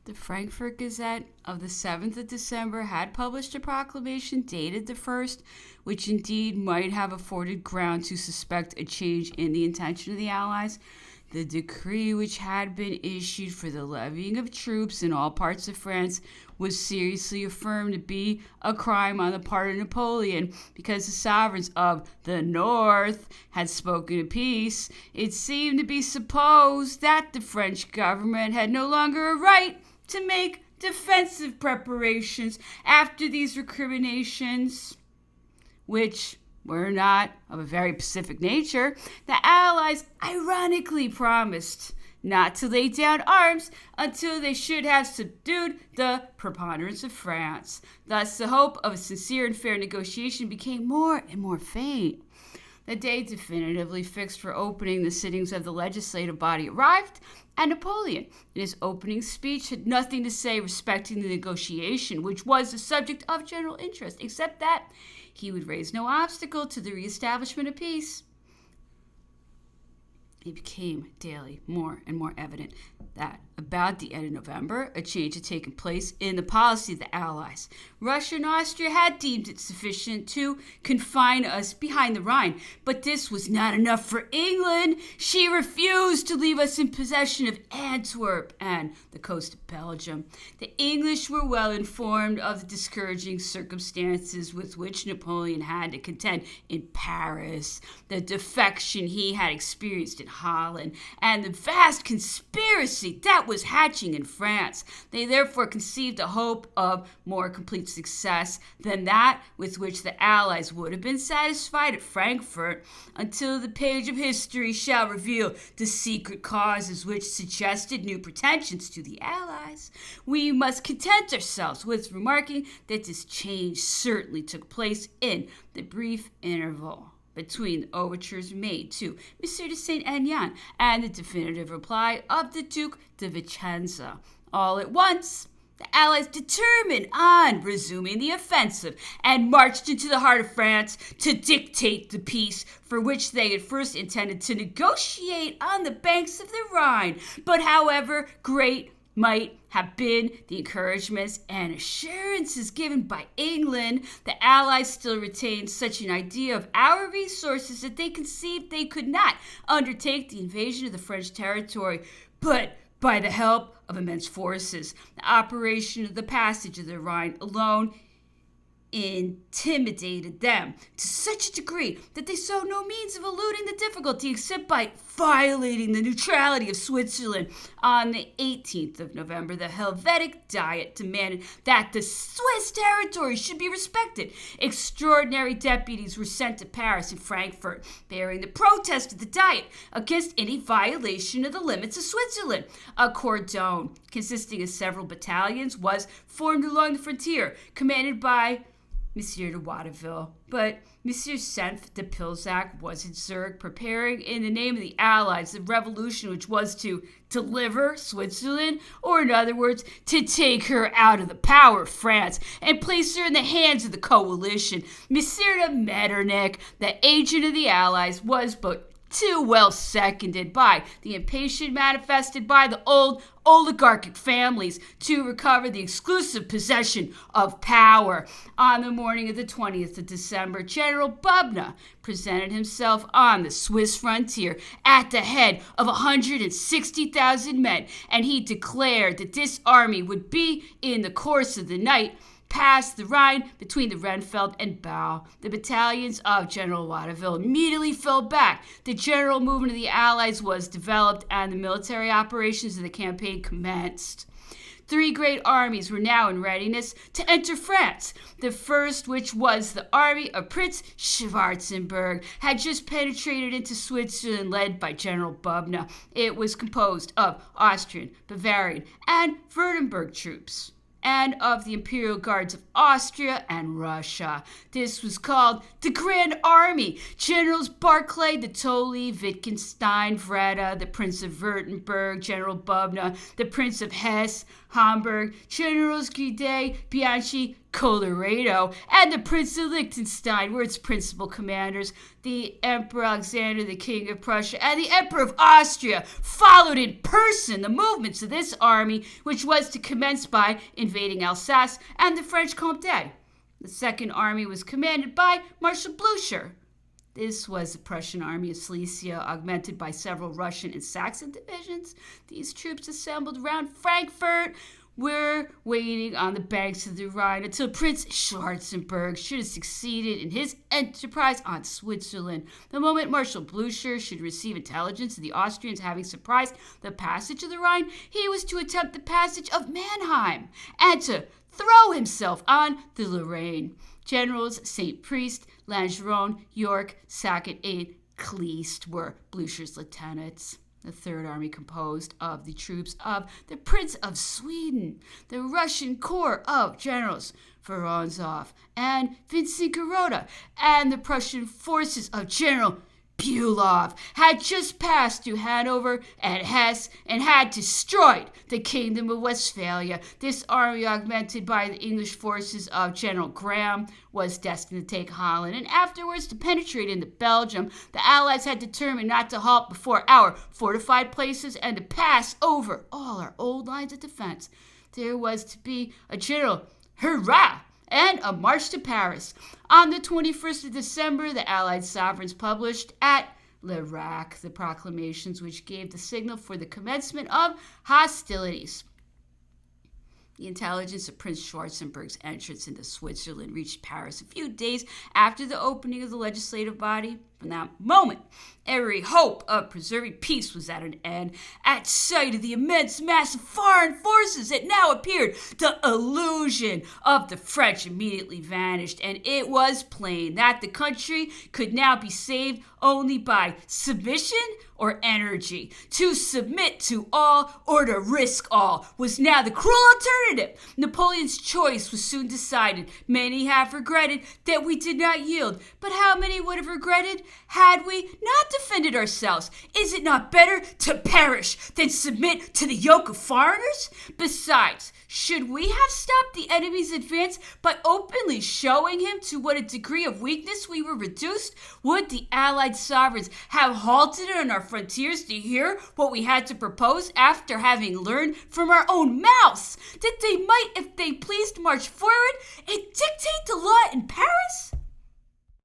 The Frankfurt Gazette of the 7th of December had published a proclamation dated the 1st, which indeed might have afforded ground to suspect a change in the intention of the Allies. The decree which had been issued for the levying of troops in all parts of France was seriously affirmed to be a crime on the part of Napoleon because the sovereigns of the North had spoken of peace. It seemed to be supposed that the French government had no longer a right to make defensive preparations after these recriminations, which were not of a very pacific nature. The Allies ironically promised not to lay down arms until they should have subdued the preponderance of France. Thus, the hope of a sincere and fair negotiation became more and more faint. The day definitively fixed for opening the sittings of the legislative body arrived, and Napoleon, in his opening speech, had nothing to say respecting the negotiation, which was the subject of general interest, except that he would raise no obstacle to the reestablishment of peace. It became daily more and more evident that about the end of November, a change had taken place in the policy of the Allies. Russia and Austria had deemed it sufficient to confine us behind the Rhine, but this was not enough for England. She refused to leave us in possession of Antwerp and the coast of Belgium. The English were well informed of the discouraging circumstances with which Napoleon had to contend in Paris, the defection he had experienced in Holland, and the vast conspiracy that was hatching in France. They therefore conceived a hope of more complete success than that with which the Allies would have been satisfied at Frankfurt, until the page of history shall reveal the secret causes which suggested new pretensions to the Allies. We must content ourselves with remarking that this change certainly took place in the brief interval between the overtures made to M. de Saint-Aignan and the definitive reply of the Duc de Vicenza. All at once, the Allies determined on resuming the offensive and marched into the heart of France to dictate the peace for which they had first intended to negotiate on the banks of the Rhine. But however great might have been the encouragements and assurances given by England, the Allies still retained such an idea of our resources that they conceived they could not undertake the invasion of the French territory, but by the help of immense forces. The operation of the passage of the Rhine alone intimidated them to such a degree that they saw no means of eluding the difficulty except by violating the neutrality of Switzerland. On the 18th of November, the Helvetic Diet demanded that the Swiss territory should be respected. Extraordinary deputies were sent to Paris and Frankfurt, bearing the protest of the Diet against any violation of the limits of Switzerland. A cordon consisting of several battalions was formed along the frontier, commanded by Monsieur de Watteville, but Monsieur Senf de Pilsac was in Zurich, preparing in the name of the Allies the revolution which was to deliver Switzerland, or in other words, to take her out of the power of France and place her in the hands of the coalition. Monsieur de Metternich, the agent of the Allies, was but too well seconded by the impatience manifested by the old oligarchic families to recover the exclusive possession of power. On the morning of the 20th of December, General Bubna presented himself on the Swiss frontier at the head of 160,000 men, and he declared that this army would be, in the course of the night, past the Rhine between the Rennfeld and Bau. The battalions of General Watteville immediately fell back. The general movement of the Allies was developed, and the military operations of the campaign commenced. Three great armies were now in readiness to enter France. The first, which was the army of Prince Schwarzenberg, had just penetrated into Switzerland, led by General Bubna. It was composed of Austrian, Bavarian, and Württemberg troops, and of the Imperial Guards of Austria and Russia. This was called the Grand Army. Generals Barclay de Tolly, Wittgenstein, Vreda, the Prince of Württemberg, General Bubna, the Prince of Hesse, Hamburg, Generals Guide, Bianchi, Colloredo, and the Prince of Liechtenstein were its principal commanders. The Emperor Alexander, the King of Prussia, and the Emperor of Austria followed in person the movements of this army, which was to commence by invading Alsace and the French Comté. The Second Army was commanded by Marshal Blucher. This was the Prussian army of Silesia, augmented by several Russian and Saxon divisions. These troops assembled around Frankfurt, were waiting on the banks of the Rhine until Prince Schwarzenberg should have succeeded in his enterprise on Switzerland. The moment Marshal Blucher should receive intelligence of the Austrians having surprised the passage of the Rhine, he was to attempt the passage of Mannheim and to throw himself on the Lorraine. Generals St. Priest, Langeron, York, Sackett, and Kleist were Blucher's lieutenants. The Third Army composed of the troops of the Prince of Sweden, the Russian Corps of Generals Vorontsov and Vincent-Goroda, and the Prussian forces of General Bülow had just passed through Hanover and Hesse and had destroyed the Kingdom of Westphalia. This army, augmented by the English forces of General Graham, was destined to take Holland and afterwards to penetrate into Belgium. The Allies had determined not to halt before our fortified places and to pass over all our old lines of defense. There was to be a general hurrah and a march to Paris. On the 21st of December, the Allied sovereigns published at Lerac the proclamations which gave the signal for the commencement of hostilities. The intelligence of Prince Schwarzenberg's entrance into Switzerland reached Paris a few days after the opening of the legislative body. From that moment, every hope of preserving peace was at an end. At sight of the immense mass of foreign forces that now appeared, the illusion of the French immediately vanished, and it was plain that the country could now be saved only by submission or energy. To submit to all or to risk all was now the cruel alternative. Napoleon's choice was soon decided. Many have regretted that we did not yield, but how many would have regretted had we not defended ourselves? Is it not better to perish than submit to the yoke of foreigners? Besides, should we have stopped the enemy's advance by openly showing him to what a degree of weakness we were reduced? Would the Allied sovereigns have halted on our frontiers to hear what we had to propose after having learned from our own mouths that they might, if they pleased, march forward and dictate the law in Paris?